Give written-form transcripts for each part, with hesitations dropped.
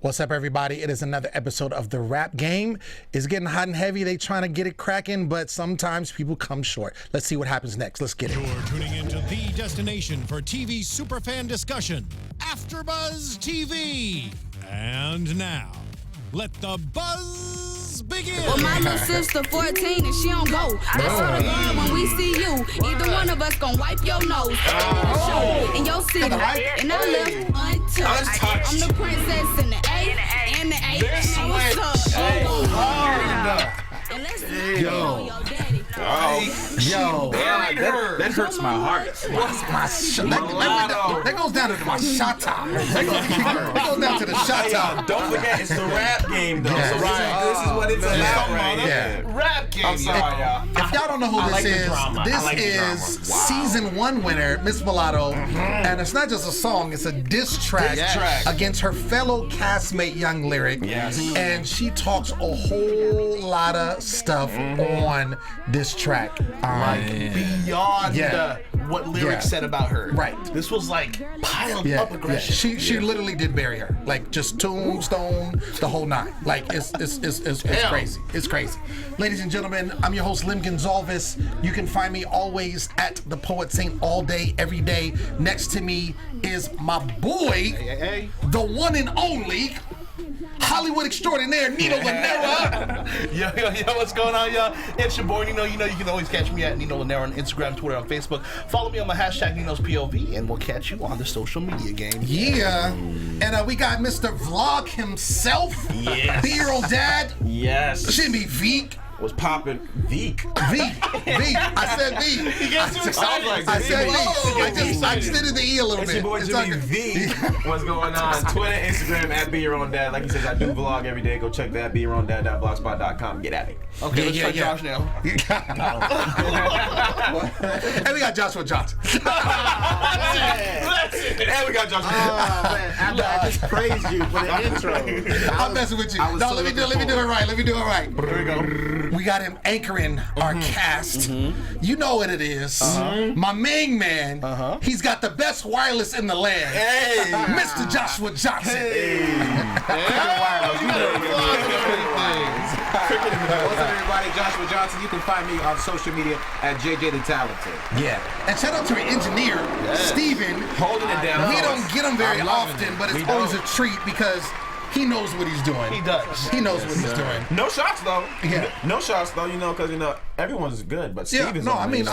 What's up, everybody? It is another episode of The Rap Game. It's getting hot and heavy. They trying to get it cracking, but sometimes people come short. Let's see what happens next. Let's get it. You're tuning into the destination for TV superfan discussion, AFTERBUZZ TV. And now, let the buzz begin. Well, my little sister 14 and she don't go. I swear to God, when we see you, either one of us gonna wipe your nose in your city. And I left untouched. I'm the princess in the A and the A. Now what's up? And let's see on your daddy. That hurts my heart. That goes down to my shot top. That goes down to the shot top. Don't forget, it's the rap game, though. Yeah. So this is what it's about right here. Rap game. I'm sorry, y'all. If y'all don't know who this is, season 1 winner, Miss Mulatto, and it's not just a song; it's a diss track against her fellow castmate, Young Lyric. Yes. And she talks a whole lot of stuff on this track. Beyond what lyrics said about her. Right. This was like piled up aggression. She literally did bury her. Like just tombstone, the whole nine. Like it's crazy. It's crazy. Ladies and gentlemen, I'm your host Lem Gonsalves. You can find me always at the Poet Saint all day, every day. Next to me is my boy, the one and only Hollywood extraordinaire, Nino Llanera. Yo, what's going on, y'all? It's your boy, Nino. You know you can always catch me at Nino Llanera on Instagram, Twitter, on Facebook. Follow me on my hashtag Nino's POV, and we'll catch you on the social media game. Yeah. And we got Mr. Vlog himself. Yes. B-year-old dad. Yes. Jimmy Veek. Was popping Veek. Veek. I said Veek. He gets too excited. I said Veek. I extended the E a little It's bit. your boy Jimmy V. What's going on? Twitter, Instagram, at Be Your Own Dad. Like he says, I do vlog every day. Go check that, BeYourOwnDad.blogspot.com. Get at it. Okay, let's try Josh now. And we got Joshua Johnson. That's it. And we got Josh. Oh man, after I just praised you for the intro. I'm messing with you. No, let me do it right. Let me do it right. Here we go. We got him anchoring our cast. You know what it is. My main man. He's got the best wireless in the land. Hey. Mr. Joshua Johnson. What's up, everybody? Joshua Johnson. You can find me on social media at JJ the Talented. Yeah. And shout out to our engineer, Steven. Holding it down. We don't get him very often, but it's always a treat because he knows what he's doing. He does. He knows what he's doing. No shots though. Yeah. No shots though, because everyone's good, but Yeah, Steven's no, on I mean,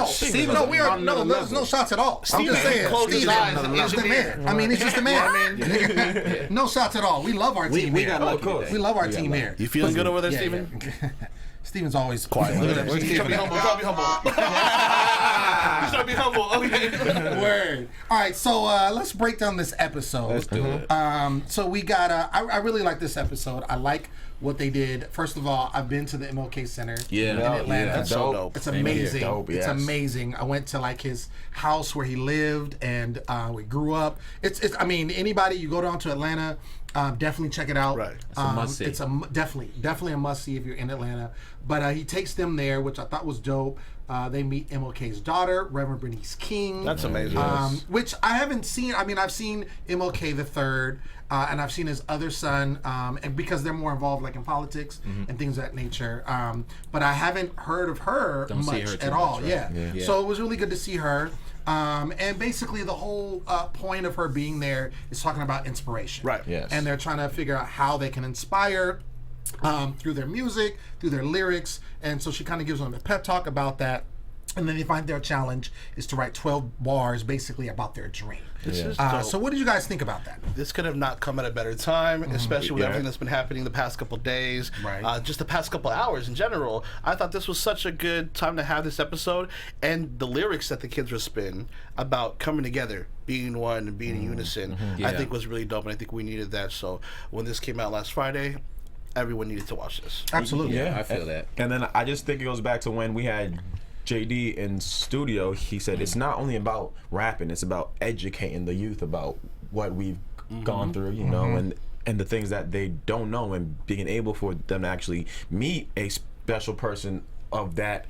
Steven's no, we are there's no shots at all. I'm just saying, closed his eyes Steven and is the man. I mean, he's just the man. No shots at all. We love our team here. We love our team here. You feeling good over there, Steven? Steven's always quiet. Look at that. He's trying to be humble. He's trying to be humble. Okay. Word. All right, so let's break down this episode. Let's do it. So we got. I really like this episode. I like what they did. First of all, I've been to the MLK Center in Atlanta. That's so dope. It's amazing. Dope, It's yes. amazing. I went to like his house where he lived and we grew up. It's. I mean, anybody you go down to Atlanta, definitely check it out. Right. It's a must-see. It's definitely a must see if you're in Atlanta. But he takes them there, which I thought was dope. They meet MLK's daughter, Reverend Bernice King. That's amazing. Which I haven't seen. I mean, I've seen MLK the Third, and I've seen his other son, and because they're more involved, like in politics and things of that nature. But I haven't heard of her much at all. Yeah. So it was really good to see her. And basically, the whole point of her being there is talking about inspiration. Right. Yes. And they're trying to figure out how they can inspire through their music, through their lyrics, and so she kind of gives them a pep talk about that. And then they find their challenge is to write 12 bars basically about their dream. This is dope. So what did you guys think about that? This could have not come at a better time, especially with everything that's been happening the past couple days, Right. just the past couple hours in general. I thought this was such a good time to have this episode, and the lyrics that the kids were spinning about coming together, being one, and being in unison, I think was really dope, and I think we needed that. So when this came out last Friday, everyone needed to watch this. Absolutely. Yeah, I feel that. And then I just think it goes back to when we had JD in studio. He said it's not only about rapping, it's about educating the youth about what we've gone through, and the things that they don't know, and being able for them to actually meet a special person of that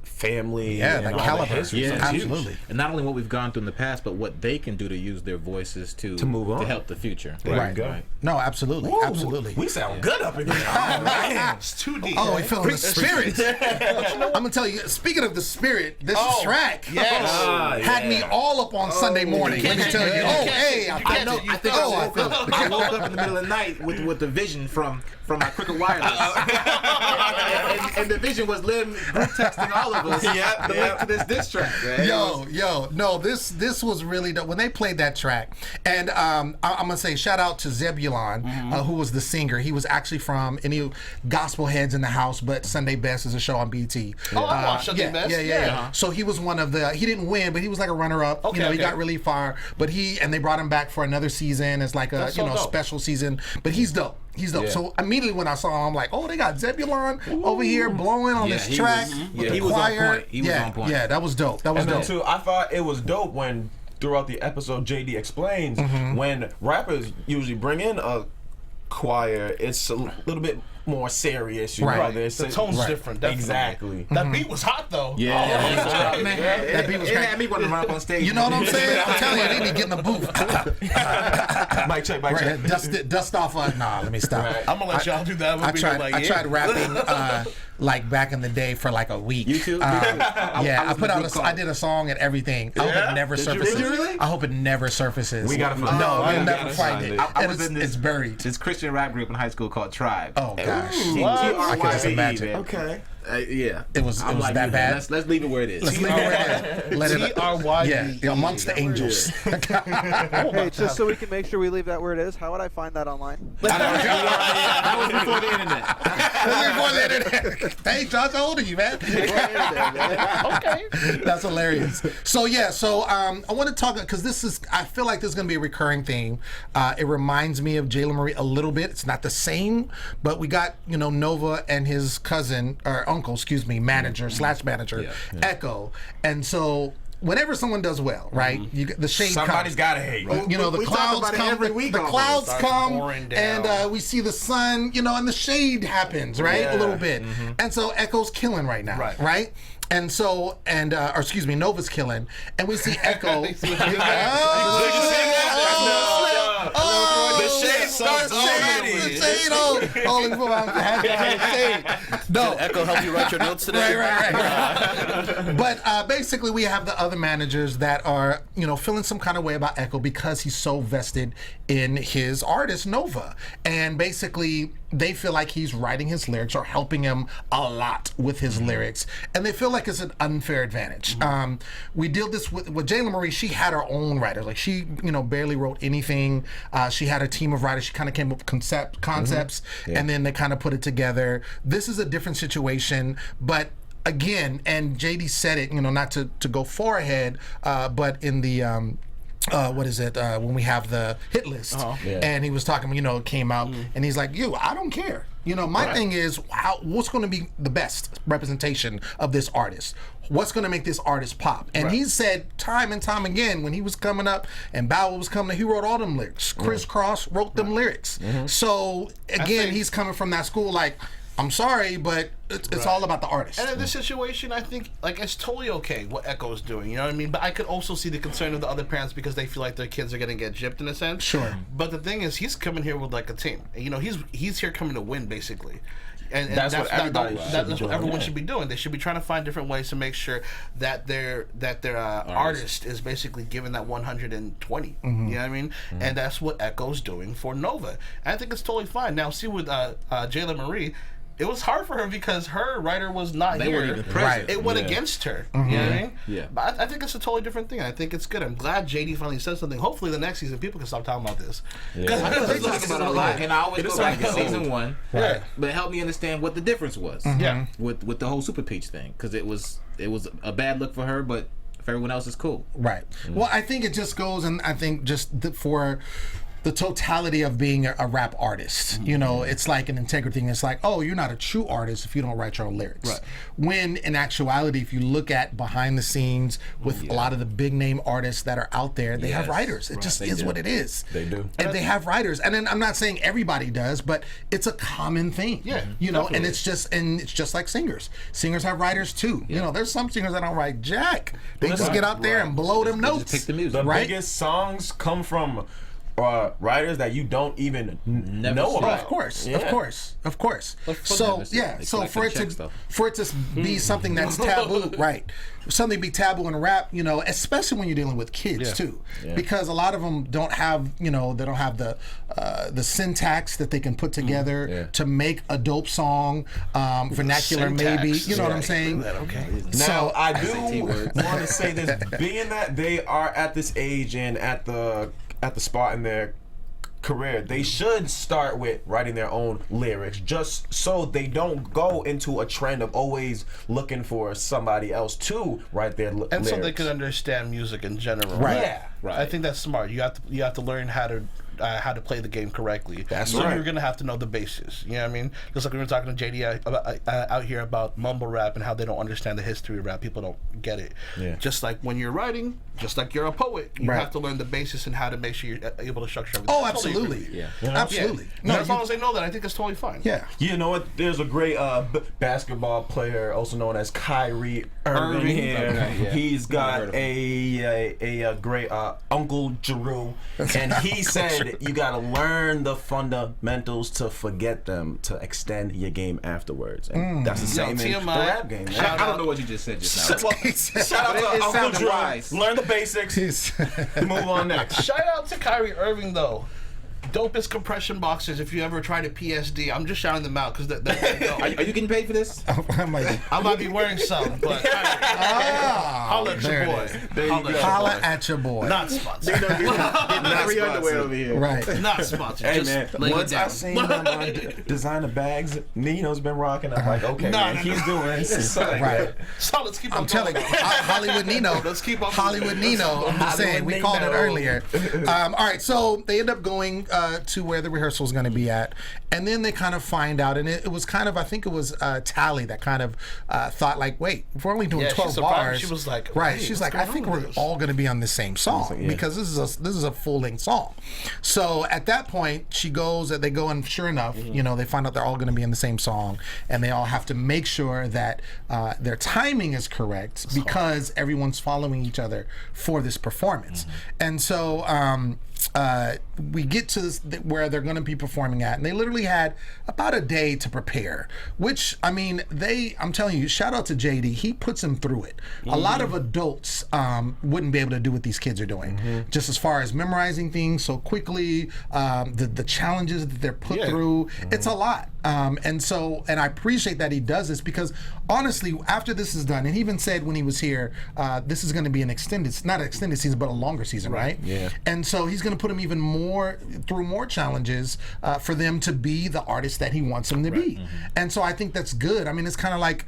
family. Yeah, and like all the caliber. history. Yeah, So it's huge. absolutely. And not only what we've gone through in the past, but what they can do to use their voices to move on. to help the future. Right. go. No, absolutely, Woo, absolutely. We sound good up in here. Oh, man. It's too deep. Oh, we feeling the spirit. I'm gonna tell you. Speaking of the spirit, this track had me all up on Sunday morning. Let me tell you. Oh, hey, I know. I think I feel it. I woke up in the middle of the night with the vision from my Cricket Wireless, and the vision was Lem group texting all of us. The link to this diss track. Man. Yo, no, this was really dope. When they played that track, and I'm gonna say shout out to Zebulon, who was the singer. He was actually from any gospel heads in the house, but Sunday Best is a show on BT. Oh, I watched Sunday Best. Yeah. So he was one of the. He didn't win, but he was like a runner-up. Okay, He got really far, but and they brought him back for another season as like a That's so dope. special season. But he's dope. He's dope. Yeah. So immediately when I saw him, I'm like, oh, they got Zebulon over here blowing on this he track. was- with yeah, the he was on choir. point. He was on point. Yeah, that was dope. That was And then dope. too, I thought it was dope when throughout the episode JD explains when rappers usually bring in a choir, it's a little bit more serious. You know, Right. there's The tone's different. Definitely. Exactly. That beat was hot though. Yeah, man. That beat was it crazy. had me want to run up on stage. You know what I'm saying? I'm telling you, they need to get in the booth. Mic check, mic check. Right, dust off. Nah, let me stop. I'm gonna let y'all do that. I tried rapping like back in the day for like a week. You too? Yeah, I was put in a out. group called- I did a song and everything. I hope it never surfaces. Did you really? I hope it never surfaces. We gotta find it. No, Oh, we'll we never gotta find find it. it. I was It's, in this- it's buried. This Christian rap group in high school called Tribe. Oh gosh. I can just imagine. Okay. Yeah, It was I'm that you, bad? man. Let's leave it where it is. Let's leave it where it is. Let it. TRYB. Yeah, amongst the angels. Hey, just so we can make sure we leave that where it is, how would I find that online? That was before the internet. Before the internet. Hey, Josh, how old are you, man? Okay. That's hilarious. So yeah, I want to talk because I feel like this is going to be a recurring theme. It reminds me of Jayla Marie a little bit. It's not the same, but we got Nova and his cousin or uncle, manager /manager, Echo, and so. Whenever someone does well, right? The shade Somebody's comes. gotta hate. The we talk clouds about it come. every week The almost. clouds Starts come, pouring down. and we see the sun. And the shade happens, right? Yeah. A little bit, and so Echo's killing right now, right? And so, Nova's killing, and we see Echo. The shade starts already. No, Echo help you write your notes today. Right. But basically, we have the other managers that are, feeling some kind of way about Echo because he's so vested in his artist Nova, and basically they feel like he's writing his lyrics or helping him a lot with his lyrics, and they feel like it's an unfair advantage. We did this with Jayla Marie. She had her own writers. Like she, barely wrote anything. She had a team of writers. She kind of came up with concepts, and then they kind of put it together. This is a different situation, but again, and JD said it, not to go far ahead, but in the when we have the hit list, and he was talking, it came out, and he's like, I don't care. My thing is, what's going to be the best representation of this artist? What's going to make this artist pop? And he said time and time again, when he was coming up and Bow Wow was coming, he wrote all them lyrics. Chris Cross wrote them lyrics. So again, he's coming from that school like, I'm sorry, but it's all about the artist. And in this situation, I think it's totally okay what Echo's doing. You know what I mean? But I could also see the concern of the other parents because they feel like their kids are going to get gypped in a sense. Sure. But the thing is, he's coming here with like a team. He's here coming to win basically. And That's what everybody should be that's what doing, everyone yeah. should be doing. They should be trying to find different ways to make sure that their artist is basically given that 120. You know what I mean? And that's what Echo's doing for Nova. And I think it's totally fine. Now, see with Jayla Marie, it was hard for her because her writer was not They here. weren't even present. It went against her. You know what I mean? Yeah. But I think it's a totally different thing. I think it's good. I'm glad JD finally said something. Hopefully, the next season people can stop talking about this. Because They talk about it a lot, and I always go back to season 1. Right. But help me understand what the difference was. Yeah. With the whole Super Peach thing, because it was a bad look for her, but for everyone else, it's cool. Right. Well, I think it just goes, and I think just for the totality of being a rap artist. You know, it's like an integrity thing. It's like, oh, you're not a true artist if you don't write your own lyrics. Right. When in actuality, if you look at behind the scenes with a lot of the big name artists that are out there, they have writers. It just is what it is. They do. And they have writers. And then I'm not saying everybody does, but it's a common thing. Yeah, you know, definitely. and it's just like singers. Singers have writers too. You know, there's some singers that don't write jack. They just get out there and blow them notes. Pick the music. The Right? biggest songs come from writers that you don't even know Oh, about. of course, Yeah. of course, of course. So never yeah, they so collect for them it checks, to though. be something that's taboo, right? Something be taboo in rap, you know, especially when you're dealing with kids too, because a lot of them don't have, you know, they don't have the syntax that they can put together to make a dope song, vernacular maybe, you know what I'm saying? Okay. Now, I do SAT words. want to say this, being that they are at this age and at the spot in their career, they should start with writing their own lyrics, just so they don't go into a trend of always looking for somebody else to write their lyrics. And so they can understand music in general. Right. Yeah. Right. I think that's smart. You have to learn how to play the game correctly. That's so right. you're gonna have to know the basis. You know what I mean? Just like we were talking to JD out here about mumble rap and how they don't understand the history of rap. People don't get it. Yeah. Just like when you're writing, just like you're a poet, you Right. have to learn the basis and how to make sure you're able to structure everything. Oh, I totally absolutely, agree. absolutely. No, No, as long as they know that, I think it's totally fine. yeah. You know what? There's a great basketball player, also known as Kyrie Irving. Irving. Here. Okay, yeah. He's got Never heard of a great Uncle Drew, and he said you gotta learn the fundamentals to forget them to extend your game afterwards. And that's the same in the TMI. rap game. Man. I don't know what you just said just now. Shout out But to it Uncle sounded Drew. wise. Learn the basics. Move on next. Shout out to Kyrie Irving though. Dopest compression boxers. If you ever tried a PSD, I'm just shouting them out because they're dope. Are you getting paid for this? I'm like, I might be wearing some, but holla at there your it boy. is. Holla Holla at your boy. at your boy. Not sponsored. Free underwear over here. Right. Not sponsored. Hey Just man, lay it once I down. seen them on designer bags, Nino's been rocking. I'm like, okay, No, man, no, he's no. doing this. Right. So let's keep on I'm telling you, going. Hollywood Nino. Let's keep up. Hollywood Nino. I'm just saying, we called it earlier. All right, so they end up going to where the rehearsal is going to be at, and then they kind of find out, and it was kind of, I think it was Tally that kind of thought like, wait, if we're only doing Yeah, she's 12 surprised. bars, She was like, right? hey, She's what's like, I going think on we're with this? all going to be on the same song Yeah. because this is a full length song. So at that point, she goes, they go, and sure enough, you know, they find out they're all going to be in the same song, and they all have to make sure that their timing is correct because everyone's following each other for this performance. And so we get to this, where they're going to be performing at, and they literally had about a day to prepare, which, I mean, I'm telling you, shout out to JD. He puts them through it. A lot of adults wouldn't be able to do what these kids are doing, just as far as memorizing things so quickly, the challenges that they're put through. It's a lot. And I appreciate that he does this, because honestly, after this is done, and he even said when he was here, this is going to be not an extended season, but a longer season, right? Yeah. And so he's going to put them even more through more challenges for them to be the artist that he wants them to be. And so I think that's good. I mean, it's kind of like,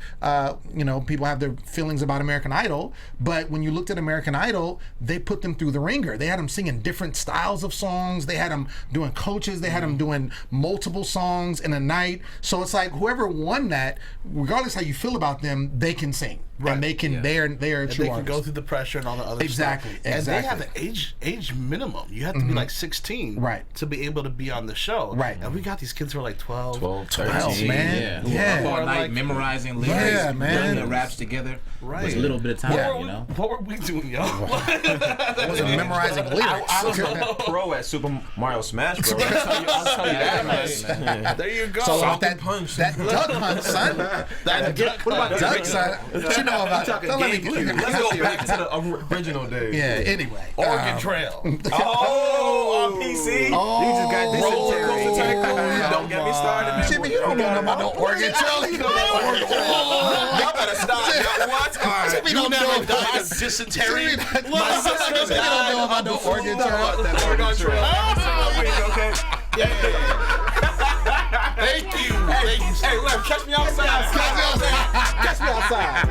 you know, people have their feelings about American Idol, but when you looked at American Idol, they put them through the ringer. They had them singing different styles of songs. They had them doing coaches. They had them doing multiple songs in a night. So it's like whoever won that, regardless how you feel about them, they can sing. Right. And they can, they are a And true they can artist. go through the pressure and all the other Exactly, stuff. And they have exactly. an age minimum. You have to be like 16 Right. to be able to be on the show. Right. And we got these kids who are like 12. 12, 13, man. Yeah. Yeah. Up all Or night like- memorizing lyrics, Yeah, man. putting the raps together. Right. With a little bit of time, Yeah. you know. What were we doing, yo? I wasn't memorizing lyrics. I was a pro at Super Mario Smash Bros. I'll tell you that, man. There you go. So Falcon that punch. that duck hunt, son. What about Duck son. What you know about? Don't let me get you. Let's go back to the original days. Yeah. Anyway. Oregon Trail? Oh, on PC. Oh, You just got Roller dysentery. coaster tycoon. Don't get me started, man. Jimmy, you don't know about no Oregon Trail. You don't know about Oregon Trail. Y'all better stop. Y'all what? All right. Jimmy You don't know never about died of dysentery? My sister don't know about no Oregon Trail. Oregon Trail. Okay. Thank you. Hey, Lem, catch me outside. Catch me outside.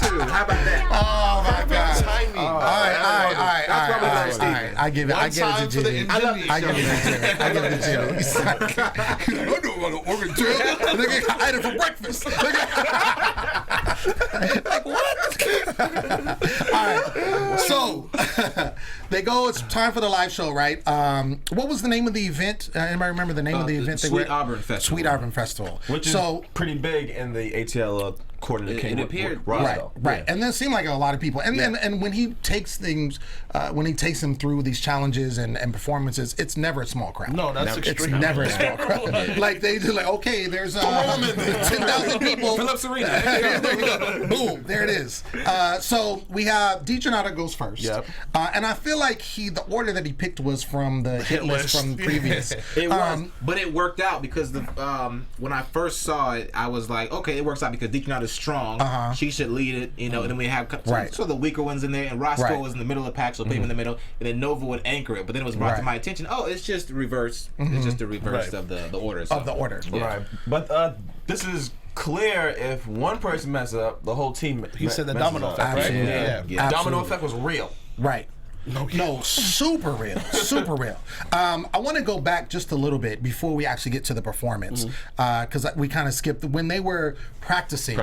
Shoot, how about that? Oh my God. Timing. All right. That's why we love Steve. I I give it to Jimmy. I give it to Jimmy. I give it to Jimmy. He's like, I know about an organ too. I ate it for breakfast. Like what? All right. So they go. It's time for the live show, right? What was the name of the event? Anybody remember the name of the event? Sweet Auburn Festival. Sweet Auburn Festival. Which is pretty big in the ATL quarter. It appeared. Right. And then it seemed like a lot of people. And when he takes things, when he takes them through these challenges and performances, it's never a small crowd. No, that's extreme. It's never a small crowd. Like they just like, okay, there's 10,000 people. Phillips Arena. Boom, there it is. So we have Djanata goes first. Yep. And I feel like the order that he picked was from the hit list from previous. It was, but it worked out because when I first saw it, I was like, okay, it works out because Djanata is strong. She should lead it, you know. And then we have some of the weaker ones in there, and Roscoe was in the middle of the pack, so put him in the middle, and then Nova would anchor it. But then it was brought to my attention, it's just reverse. It's just the reverse of the order. So. Of the order. Yeah. Right. But this is clear. If one person messes up, the whole team. He said the domino effect, right? Yeah. Domino effect was real. Right. No, super real, super real. I want to go back just a little bit before we actually get to the performance, because we kind of skipped when they were practicing.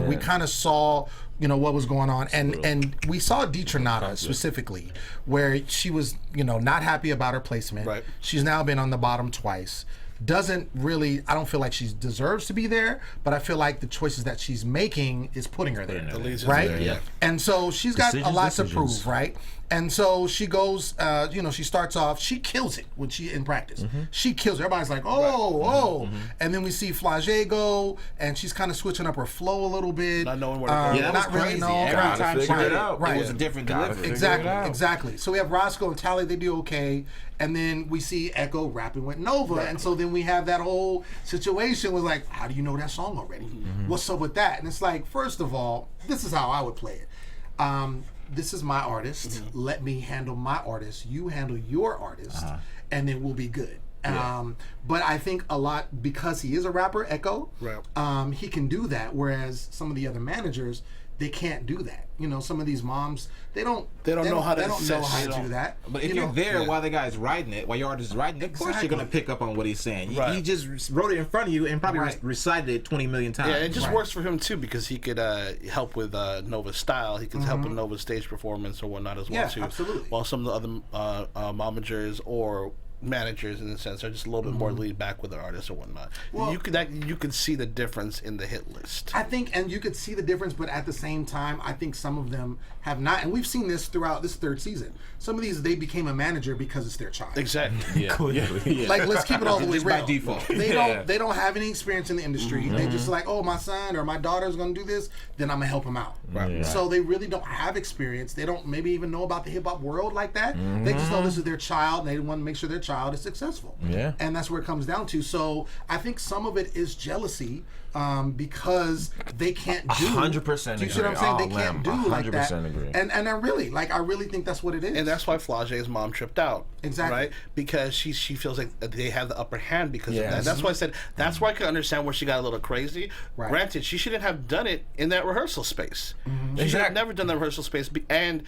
We kind of saw, what was going on, and we saw Djanata specifically, where she was, not happy about her placement. Right. She's now been on the bottom twice. Doesn't really, I don't feel like she deserves to be there, but I feel like the choices that she's making is putting her there, right? Yeah. And so she's got a lot to prove, right? And so she goes, she starts off, she kills it when she in practice. She kills it. Everybody's like, and then we see Flage go, and she's kind of switching up her flow a little bit. Not knowing where to go. Yeah, not really knowing. Every time she did it, right. it was a different delivery. Exactly. So we have Roscoe and Tally, they do okay. And then we see Echo rapping with Nova. And so then we have that whole situation was like, how do you know that song already? What's up with that? And it's like, first of all, this is how I would play it. This is my artist. Let me handle my artist. You handle your artist. And then we'll be good. But I think a lot, because he is a rapper, Echo, he can do that. Whereas some of the other managers, they can't do that. Some of these moms, they don't know how to do that. But if you're there while the guy's writing it, while your artist is writing it, of course you're going to pick up on what he's saying. He just wrote it in front of you and probably recited it 20 million times. Yeah, it just works for him too, because he could help with Nova's style. He could help with Nova's stage performance or whatnot as well too. Absolutely. While some of the other momagers or managers, in a sense, are just a little bit more laid back with their artists or whatnot. Well, you could see the difference in the hit list. I think, and you could see the difference, but at the same time, I think some of them have not, and we've seen this throughout this third season. Some of these, they became a manager because it's their child. Exactly. Like, let's keep it all the way real. By default. They don't have any experience in the industry. They just like, oh, my son or my daughter's going to do this, then I'm going to help him out. So they really don't have experience. They don't maybe even know about the hip hop world like that. They just know this is their child, and they want to make sure their child is successful. And that's where it comes down to. So I think some of it is jealousy, because they can't do 100%. Do you see what I'm saying? They can't do like that. 100% agree. And I really think that's what it is. And that's why Flage's mom tripped out. Exactly. Right? Because she feels like they have the upper hand because of that. That's why I said, that's why I can understand where she got a little crazy. Granted, she shouldn't have done it in that rehearsal space. She should have never done that rehearsal space and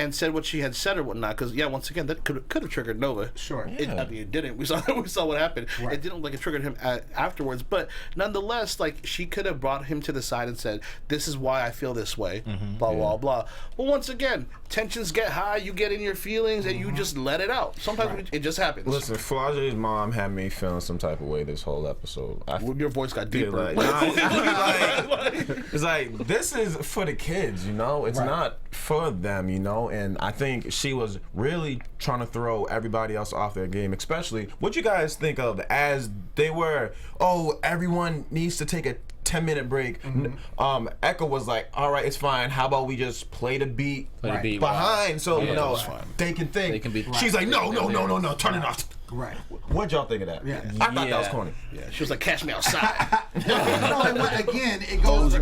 said what she had said or whatnot. Because, once again, that could have triggered Nova. Sure. It didn't. We saw what happened. It didn't it triggered him afterwards. But nonetheless, she could have brought him to the side and said, this is why I feel this way, blah, blah, blah. But once again, tensions get high, you get in your feelings, and you just let it out. Sometimes it just happens. Listen, Flage's mom had me feeling some type of way this whole episode. Your voice got deeper. It's like, this is for the kids, It's not for them, And I think she was really trying to throw everybody else off their game, especially what you guys think of as they were, everyone needs to take a 10-minute break. Echo was like, all right, it's fine. How about we just play the beat behind so they can think. They can be. She's like, no, turn it off. Right. What'd y'all think of that? I thought that was corny. Yeah, she was like, catch me outside. Again, it goes. I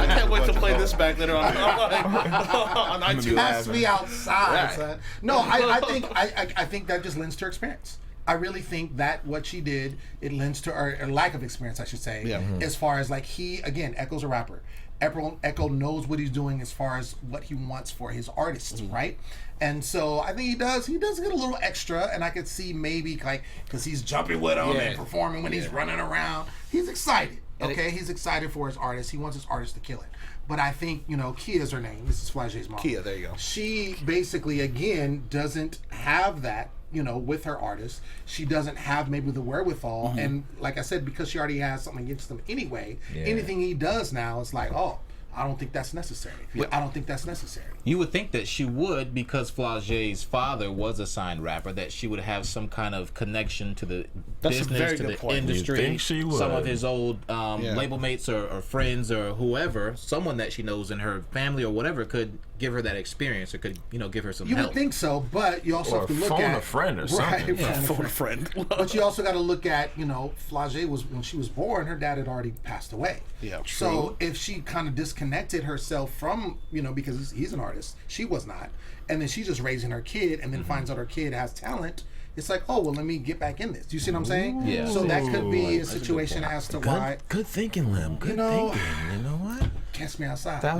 can't wait to play this back later on iTunes. Catch me outside, son. No, I think that just lends to experience. I really think that what she did, it lends to her lack of experience, I should say, as far as like he, again, Echo's a rapper. Echo knows what he's doing as far as what he wants for his artists, right? And so I think he does get a little extra, and I could see maybe like because he's jumping with him and performing when he's running around. He's excited, okay? He's excited for his artist. He wants his artist to kill it. But I think, you know, Kia's her name. This is Flage's mom. Kia, there you go. She basically, again, doesn't have that, you know, with her artist. She doesn't have maybe the wherewithal. And like I said, because she already has something against him anyway, anything he does now is like, oh, I don't think that's necessary. I don't think that's necessary. You would think that she would, because Flage's father was a signed rapper, that she would have some kind of connection to the business, to the industry. You think she would? Some of his old label mates or friends or whoever, someone that she knows in her family or whatever, could give her that experience or could, you know, give her some help. You would think so, but you also have to look at... phone a friend or something. Phone a friend. But you also got to look at, you know, Flage was, when she was born, her dad had already passed away. Yeah, so if she kind of disconnected herself from, you know, because he's an artist, she was not, and then she's just raising her kid, and then finds out her kid has talent, it's like, oh, well, let me get back in this. Do you see what I'm saying? Yeah. So that could be a situation as to why... Good thinking, Lem. Good thinking. You know what? Catch me outside. All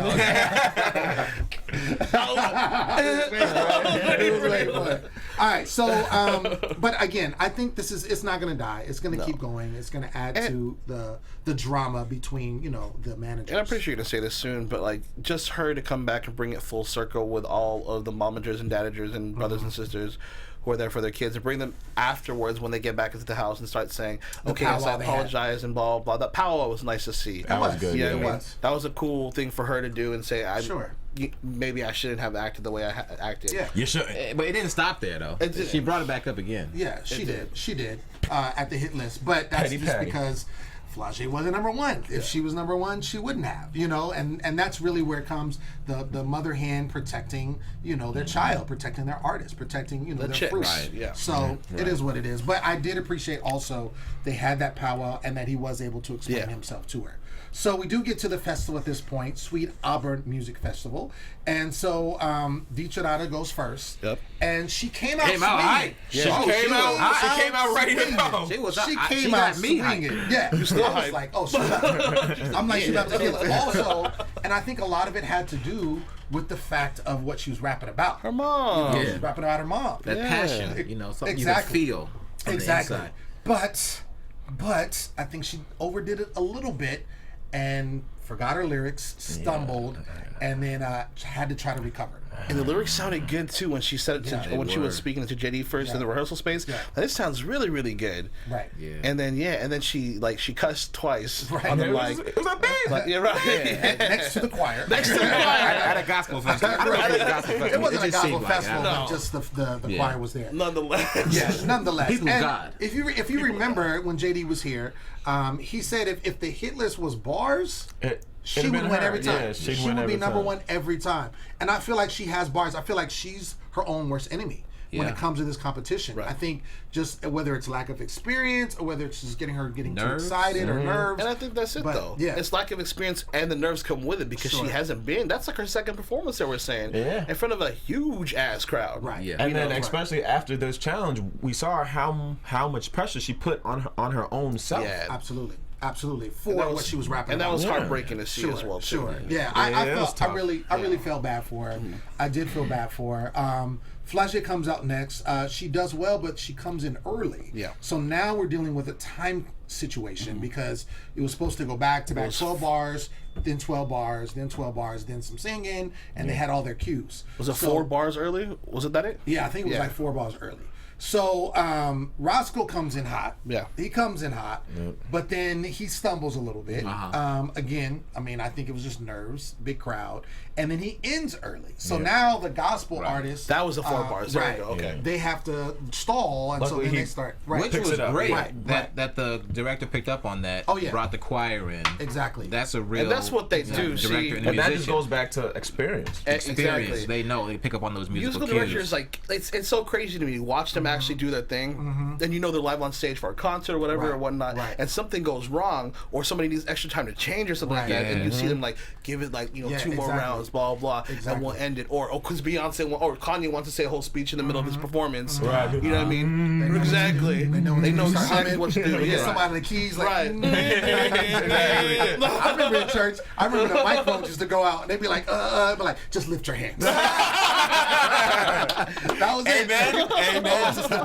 right, so, but again, I think it's not going to die. It's going to keep going. It's going to add to the drama between, you know, the managers. And I'm pretty sure you're going to say this soon, but like, just her to come back and bring it full circle with all of the momagers and dadagers and brothers and sisters who are there for their kids, and bring them afterwards when they get back into the house and start saying, okay, yes, I apologize and blah, blah. That powwow was nice to see. That was good. Yeah, it was. That was a cool thing for her to do and say, maybe I shouldn't have acted the way I acted. Yeah. You should. But it didn't stop there, though. She brought it back up again. Yeah, she did. She did at the hit list. But that's just because Flage wasn't number one. If she was number one, she wouldn't have, you know, and that's really where it comes, the mother hen protecting, you know, their child, protecting their artist, protecting, you know, their fruit. Right, yeah. So it is what it is. But I did appreciate also they had that powwow and that he was able to explain himself to her. So we do get to the festival at this point, Sweet Auburn Music Festival. And so Dicharada goes first. Yep. And she came out swinging. High. Yeah. She came out ready to go. She came out swinging. Yeah. You still was like, oh, she's about, I'm like, she's about to kill it. Also, and I think a lot of it had to do with the fact of what she was rapping about. Her mom. You know, she was rapping about her mom. That passion, you know, something you can feel on the inside. But I think she overdid it a little bit and forgot her lyrics, stumbled, and then had to try to recover. And the lyrics sounded good too when she said it to, when she was speaking to JD first in the rehearsal space. Yeah. This sounds really, really good. Right. Yeah. And then she cussed twice. Right. On the mic. It was a baby. Yeah, right. Yeah. Next to the choir. At a gospel festival. It wasn't a gospel festival, but just the choir was there. Nonetheless. Yeah, nonetheless. People of God. If you remember when JD was here, he said if the hit list was bars, she would win every time. Yeah, she would be number one every time. And I feel like she has bars. I feel like she's her own worst enemy when it comes to this competition. Right. I think just whether it's lack of experience or whether it's just getting too excited or nerves. And I think that's it though. Yeah. It's lack of experience and the nerves come with it because she hasn't been. That's like her second performance that we're saying. Yeah. In front of a huge ass crowd. Right. Yeah. And then especially after this challenge, we saw how much pressure she put on her own self. Yeah. Absolutely, for what she was rapping and about. that was heartbreaking to see as well. Sure, yeah. I really felt bad for her. Mm-hmm. I did feel bad for her. Flage comes out next. She does well, but she comes in early. Yeah. So now we're dealing with a time situation because it was supposed to go back to back 12 bars, then 12 bars, then 12 bars, then some singing, and they had all their cues. Was it 4 bars early? Was it that it? Yeah, I think it was like 4 bars early. So Roscoe comes in hot. Yeah. He comes in hot, but then he stumbles a little bit. Again, I mean, I think it was just nerves, big crowd. And then he ends early. So now the gospel artists... That was the 4 bars. There you go. Okay. Yeah. They have to stall, and so then they start... Which was great that the director picked up on that, brought the choir in. Exactly. That's a real... And that's what they do. Director and that just goes back to experience. Exactly. They know. They pick up on those musical cues. Directors, like, it's so crazy to me. Watch them actually do their thing, and you know they're live on stage for a concert or whatever or whatnot, and something goes wrong, or somebody needs extra time to change or something like that, and you see them like give it like 2 more rounds, blah blah, and we'll end it, or because Beyonce or Kanye wants to say a whole speech in the middle of his performance, you know what I mean? Exactly. They know exactly what to do. Get somebody the keys, like, I remember in church, I remember the microphones used to go out, and they'd be like, but like, just lift your hands. That was it. Amen.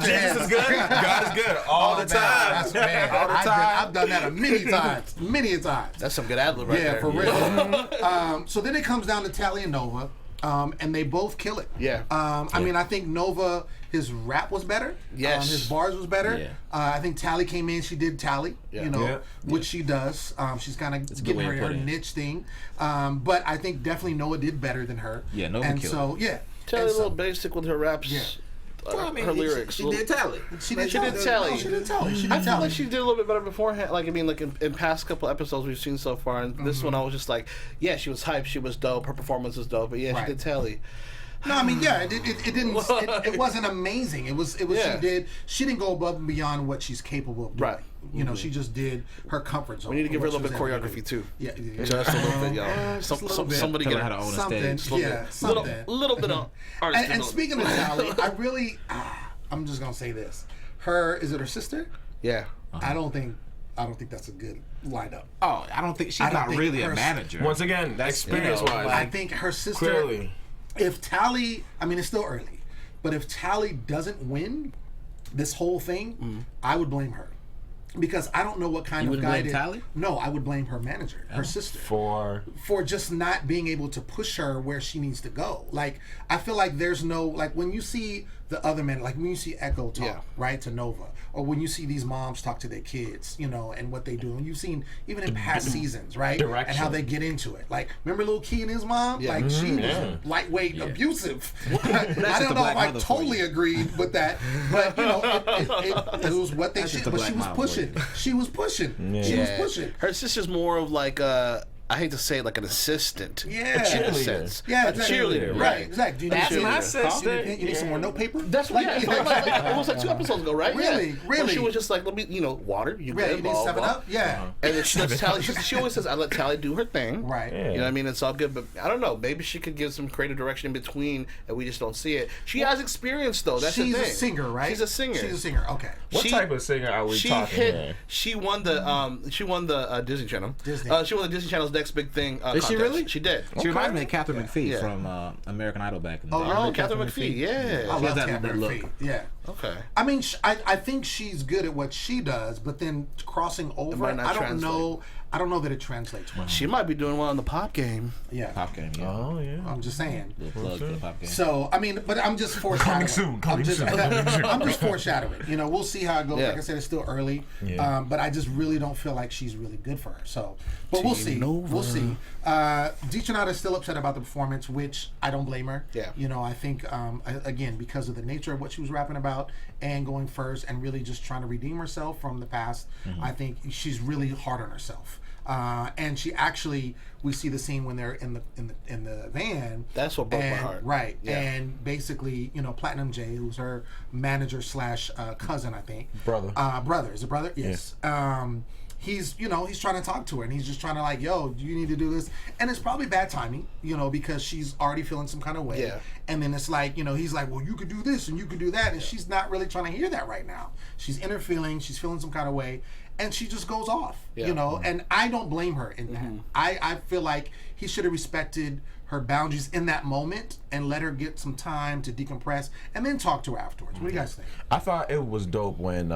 Jesus is good. God is good all the time. All the time. I've done that many times. That's some good ad-lib right there. Yeah, for real. So then it comes down to Tally and Nova. And they both kill it. I mean, I think Nova, his rap was better. Yes. His bars was better. I think Tally came in, she did Tally, which she does. She's kind of getting her niche thing. But I think definitely Noah did better than her. Yeah, Nova and killed so, Tally a little basic with her raps. Well, I mean, her lyrics. She did Tally. She did Tally. I feel like she did a little bit better beforehand. Like, I mean, like in past couple episodes we've seen so far, and this one I was just like, yeah, she was hyped, she was dope, her performance was dope, but yeah, she did Tally. No, I mean, it didn't. It wasn't amazing. It was. She didn't go above and beyond what she's capable of doing. Right. You know, she just did her comfort zone. We need to give her a little bit of choreography too. Yeah, just a little bit, y'all. Somebody get her how to own a stage. Something. Little bit of artist. And speaking of Tally, I'm just gonna say this. Is it her sister? Yeah. I don't think that's a good lineup. Oh, I don't think she's not really a manager. Once again, that experience-wise. I think her sister. Clearly. If Tally, I mean, it's still early, but if Tally doesn't win this whole thing, I would blame her. Because I don't know what kind of guy. Tally? No, I would blame her manager, her sister, for just not being able to push her where she needs to go. Like, I feel like there's no, like, when you see the other men, like when you see Echo talk right to Nova, or when you see these moms talk to their kids, you know, and what they do, and you've seen even in past seasons, right, direction. And how they get into it. Like, remember Lil Key and his mom? Yeah. Like, she was lightweight abusive. I don't know if I totally agreed with that, but you know, it was what they should. But she was pushing. She was pushing. She was pushing. Her sister's more of like I hate to say it, like an assistant. Yeah. A cheerleader. Yeah, a cheerleader. Right, exactly. That's my sister. You need some more notepaper? That's what, it was like 2 episodes ago, right? Really? Where she was just like, let me, water, you good, you need 7-Up? Yeah. And then she lets Tally, she always says, I let Tally do her thing. Right. You know what I mean? It's all good, but I don't know, maybe she could give some creative direction in between and we just don't see it. She has experience though, that's the thing. She's a singer, right? She's a singer. Okay. What type of singer are we talking here? She won the Disney Channel. She won the Disney Channel's next big thing. Did she really? She did. She reminds me of Catherine McPhee from American Idol back in the day. Oh, Catherine McPhee, yeah. I love Catherine that look. McPhee. Yeah. Okay. I mean, I think she's good at what she does, but then crossing over, I don't know that it translates well. She might be doing well in the pop game. Yeah. Pop game, yeah. Oh, yeah. I'm just saying. Little plug for the pop game. So, I mean, but I'm just foreshadowing. Coming soon. I'm just foreshadowing. You know, we'll see how it goes. Yeah. Like I said, it's still early. Yeah. But I just really don't feel like she's really good for her. So, but we'll see. We'll see. Dejanata is still upset about the performance, which I don't blame her. Yeah. You know, I think, again, because of the nature of what she was rapping about and going first and really just trying to redeem herself from the past, I think she's really hard on herself. And she actually, we see the scene when they're in the van. That's what broke my heart. Right. Yeah. And basically, Platinum J, who's her manager / cousin, I think. Brother. Brother. Is it brother? Yes. He's trying to talk to her and he's just trying to like, yo, you need to do this. And it's probably bad timing, because she's already feeling some kind of way. Yeah. And then it's like, he's like, well, you could do this and you could do that. And she's not really trying to hear that right now. She's in her feelings. She's feeling some kind of way. And she just goes off, and I don't blame her in that. I feel like he should have respected her boundaries in that moment and let her get some time to decompress and then talk to her afterwards. What do you guys think? I thought it was dope when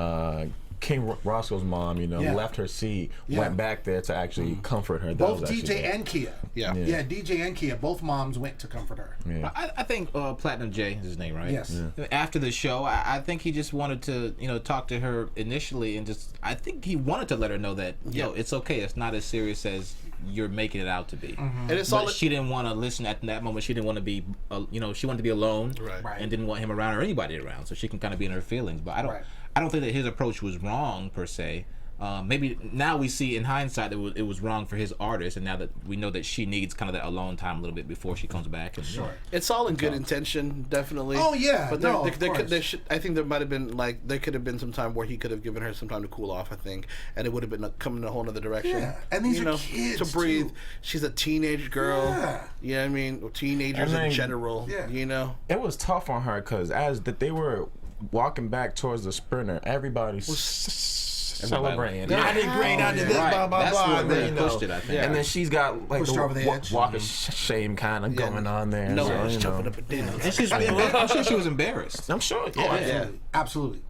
King Roscoe's mom, left her seat, went back there to actually comfort her. Both DJ and Kia. Yeah, DJ and Kia, both moms went to comfort her. Yeah. I think Platinum J is his name, right? Yes. Yeah. After the show, I think he just wanted to, talk to her initially, and I think he wanted to let her know that, it's okay. It's not as serious as you're making it out to be. And it's but she didn't want to listen at that moment. She didn't want to be, she wanted to be alone, right. and didn't want him around or anybody around, so she can kind of be in her feelings. But I don't think that his approach was wrong per se. maybe now we see in hindsight that it was wrong for his artist, and now that we know that she needs kind of that alone time a little bit before she comes back. And, sure, it's all in good intention, definitely. Oh yeah, but I think there might have been there could have been some time where he could have given her some time to cool off. I think, and it would have been coming in a whole other direction. Yeah, and these are kids to breathe. Too. She's a teenage girl. Yeah, you know what I mean, or teenagers in general. Yeah, you know, it was tough on her because as that they were walking back towards the sprinter, everybody was celebrating. Yeah. I did great. I did this. Blah blah blah. And then, pushed it, I think. And then she's got like the walk of shame kind of going on there. No, jumping up and down. And I'm sure she was embarrassed. I'm sure. Absolutely.